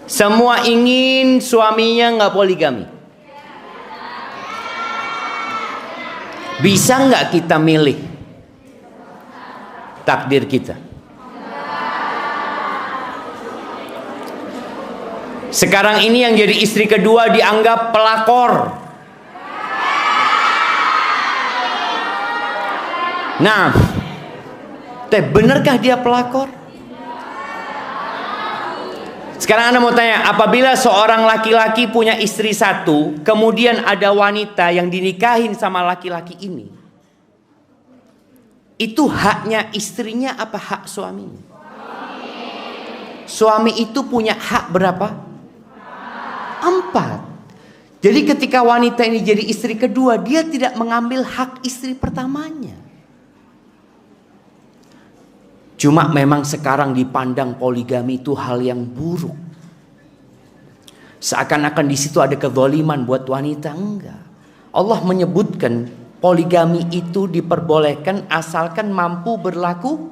Semua ingin suaminya nggak poligami. Bisa nggak kita milih takdir kita? Sekarang ini yang jadi istri kedua dianggap pelakor. Nah, benarkah dia pelakor? Sekarang Anda mau tanya, apabila seorang laki-laki punya istri satu, kemudian ada wanita yang dinikahin sama laki-laki ini, itu haknya istrinya apa hak suaminya? Suami itu punya hak berapa? 4. Jadi ketika wanita ini jadi istri kedua, dia tidak mengambil hak istri pertamanya. Cuma memang sekarang dipandang poligami itu hal yang buruk. Seakan-akan di situ ada kezaliman buat wanita. Enggak. Allah menyebutkan poligami itu diperbolehkan asalkan mampu berlaku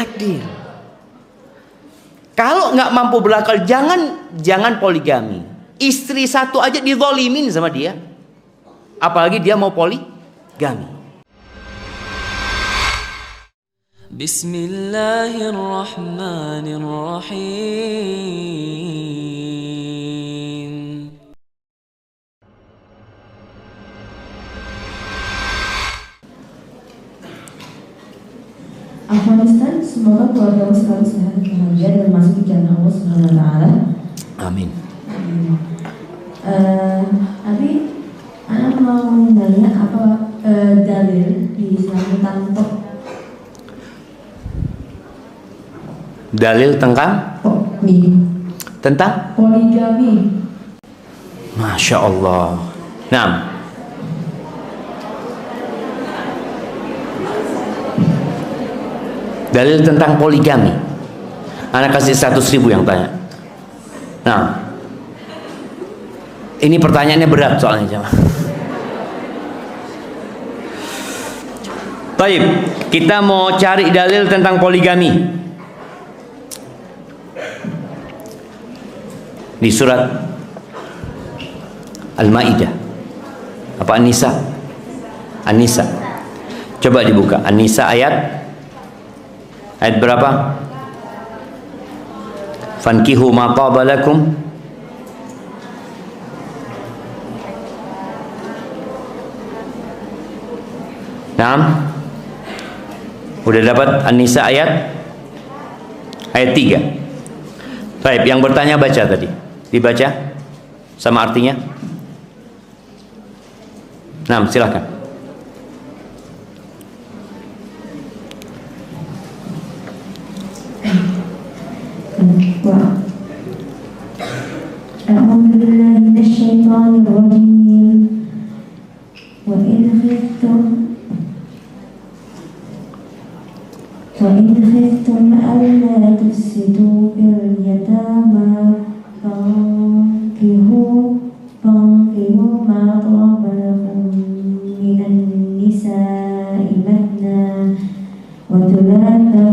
adil. Kalau nggak mampu berlaku, jangan poligami. Istri satu aja dizalimin sama dia, apalagi dia mau poligami. Bismillahirrahmanirrahim. Afghanistan, semoga keluarga selalu sehat, bahagia dan masuk di jannah Allah Subhanahu wa taala. Amin. Tapi anak mau nanya apa dalil di Islam tentang Dalil tentang poligami. Masya Allah. Nah, dalil tentang poligami. Anak kasih 100.000 yang tanya. Nah, ini pertanyaannya berat soalnya. Baik, kita mau cari dalil tentang poligami. Di surat Al-Maidah apa An-Nisa? An-Nisa. Coba dibuka An-Nisa ayat berapa? Fankihu ma taba lakum. Naam. Udah dapat An-Nisa ayat 3. Baik, yang bertanya baca tadi. Dibaca sama artinya. Nah, silakan. A'udzu billahi minasyaitonir rajim. Wa in khiftum alla tusidu fil yatama fankihu ma taba lakum minan nisa'i mathna wa thulatha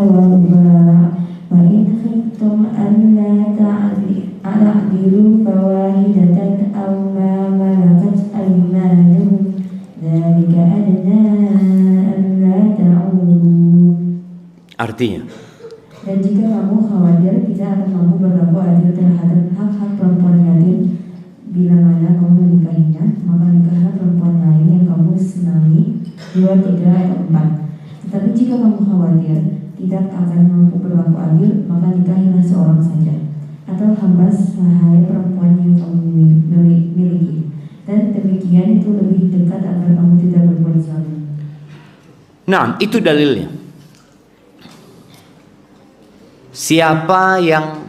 wa ruba'. Wa in khiftum alla ta'dilu fawahidatan aw ma malakat aymanukum dzalika adna alla ta'udhu. Artinya, dan jika kamu khawatir tidak akan mampu berlaku adil terhadap hak-hak perempuan yatim, bila mana kamu menikahinya, maka nikahlah perempuan lain yang kamu senangi, 2, 3, atau 4. Tetapi jika kamu khawatir tidak akan mampu berlaku adil, maka nikahilah seorang saja, atau hamba sahaya perempuan yang kamu miliki. Dan demikian itu lebih dekat agar kamu tidak berbuat zalim. nah itu dalilnya. Siapa yang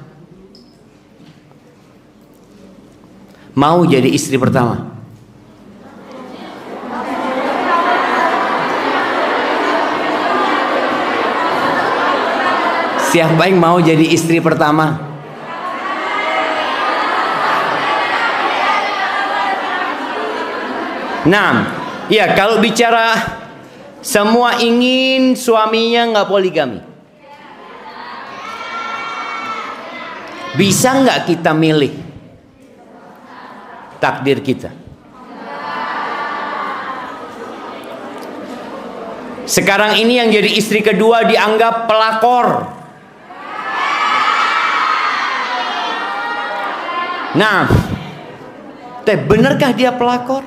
mau jadi istri pertama? Siapa yang mau jadi istri pertama? Nah, ya kalau bicara semua ingin suaminya nggak poligami. Bisa nggak kita milih takdir kita? Sekarang ini yang jadi istri kedua dianggap pelakor. Nah, benarkah dia pelakor?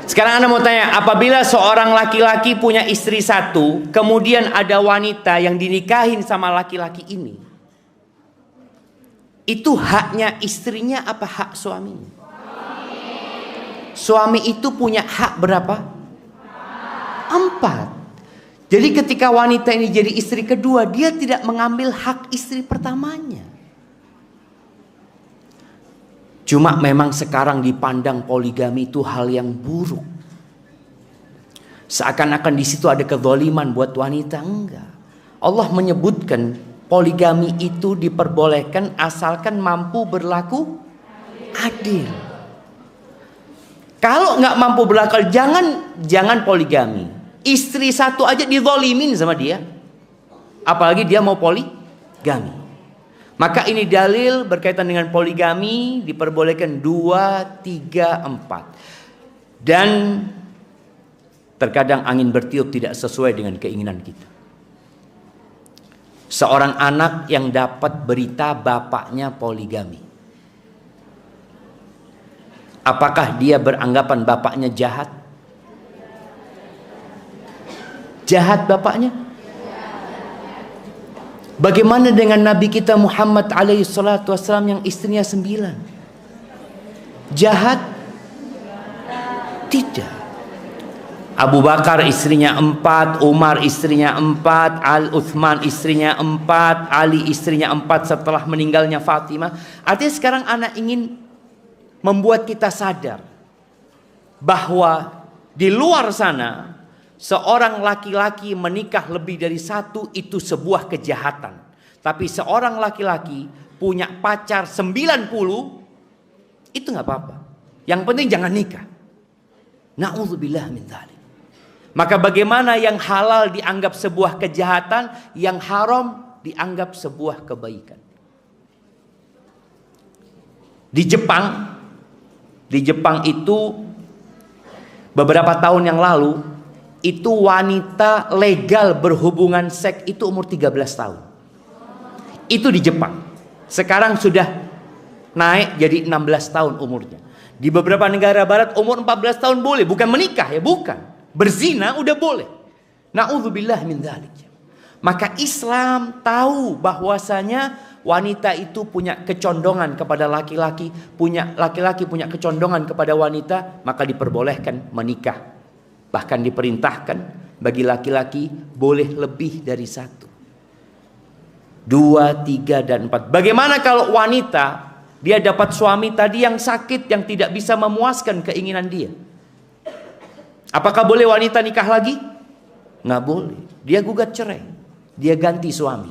Sekarang Anda mau tanya, apabila seorang laki-laki punya istri satu, kemudian ada wanita yang dinikahin sama laki-laki ini, itu haknya istrinya apa hak suaminya? Suami itu punya hak berapa? 4. Jadi ketika wanita ini jadi istri kedua, dia tidak mengambil hak istri pertamanya. Cuma memang sekarang dipandang poligami itu hal yang buruk. Seakan-akan di situ ada kezaliman buat wanita. Enggak. Allah menyebutkan poligami itu diperbolehkan asalkan mampu berlaku adil. Kalau nggak mampu berlaku, jangan poligami. Istri satu aja dizalimin sama dia, apalagi dia mau poligami. Maka ini dalil berkaitan dengan poligami diperbolehkan 2, 3, 4. Dan terkadang angin bertiup tidak sesuai dengan keinginan kita. Seorang anak yang dapat berita bapaknya poligami, apakah dia beranggapan bapaknya jahat? Jahat bapaknya? Bagaimana dengan Nabi kita Muhammad alaihissalam yang istrinya 9? Jahat? Tidak. Abu Bakar istrinya 4, Umar istrinya 4, Uthman istrinya 4, Ali istrinya 4 setelah meninggalnya Fatimah. Artinya sekarang anak ingin membuat kita sadar bahwa di luar sana seorang laki-laki menikah lebih dari satu itu sebuah kejahatan. Tapi seorang laki-laki punya pacar 90 itu nggak apa-apa. Yang penting jangan nikah. Na'udzubillah min dzalik. Maka bagaimana yang halal dianggap sebuah kejahatan, yang haram dianggap sebuah kebaikan. Di Jepang itu beberapa tahun yang lalu itu wanita legal berhubungan seks itu umur 13 tahun. Itu di Jepang. Sekarang sudah naik jadi 16 tahun umurnya. Di beberapa negara barat umur 14 tahun boleh, bukan menikah ya, bukan. Berzina udah boleh. Na'udzubillah min dzalik. Maka Islam tahu bahwasanya wanita itu punya kecondongan kepada laki-laki, laki-laki punya kecondongan kepada wanita, maka diperbolehkan menikah. Bahkan diperintahkan bagi laki-laki boleh lebih dari 1, 2, 3, dan 4. Bagaimana kalau wanita dia dapat suami tadi yang sakit, yang tidak bisa memuaskan keinginan dia? Apakah boleh wanita nikah lagi? Nggak boleh. Dia gugat cerai, dia ganti suami,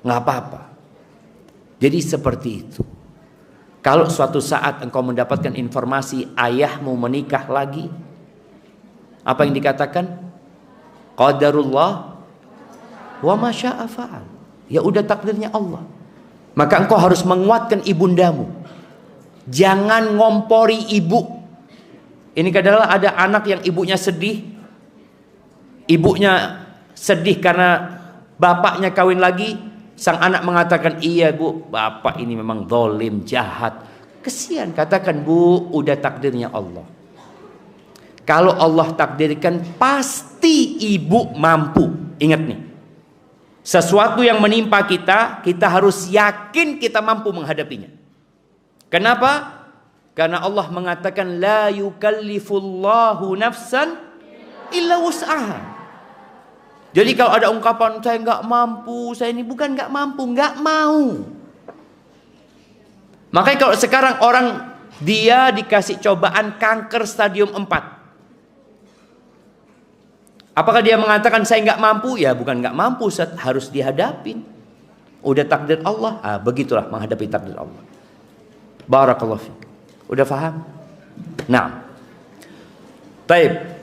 nggak apa-apa. Jadi seperti itu. Kalau suatu saat engkau mendapatkan informasi ayahmu menikah lagi, apa yang dikatakan? Qadarullah wa ma syaa fa'al. Ya udah takdirnya Allah. Maka engkau harus menguatkan ibundamu. Jangan ngompori ibu. Ini adalah ada anak yang ibunya sedih. Ibunya sedih karena bapaknya kawin lagi. Sang anak mengatakan, iya bu, bapak ini memang zalim, jahat. Kesian, katakan bu, udah takdirnya Allah. Kalau Allah takdirkan, pasti ibu mampu. Ingat nih, sesuatu yang menimpa kita, kita harus yakin kita mampu menghadapinya. Kenapa? Karena Allah mengatakan, la yukallifullahu nafsan illa wus'aha. Jadi kalau ada ungkapan, saya nggak mampu, saya ini bukan nggak mampu, nggak mau. Makanya kalau sekarang orang dia dikasih cobaan kanker stadium 4. Apakah dia mengatakan saya nggak mampu? Ya bukan nggak mampu, harus dihadapin. Udah takdir Allah, begitulah menghadapi takdir Allah. Barakallahu fiik. Udah paham? Nah, baik.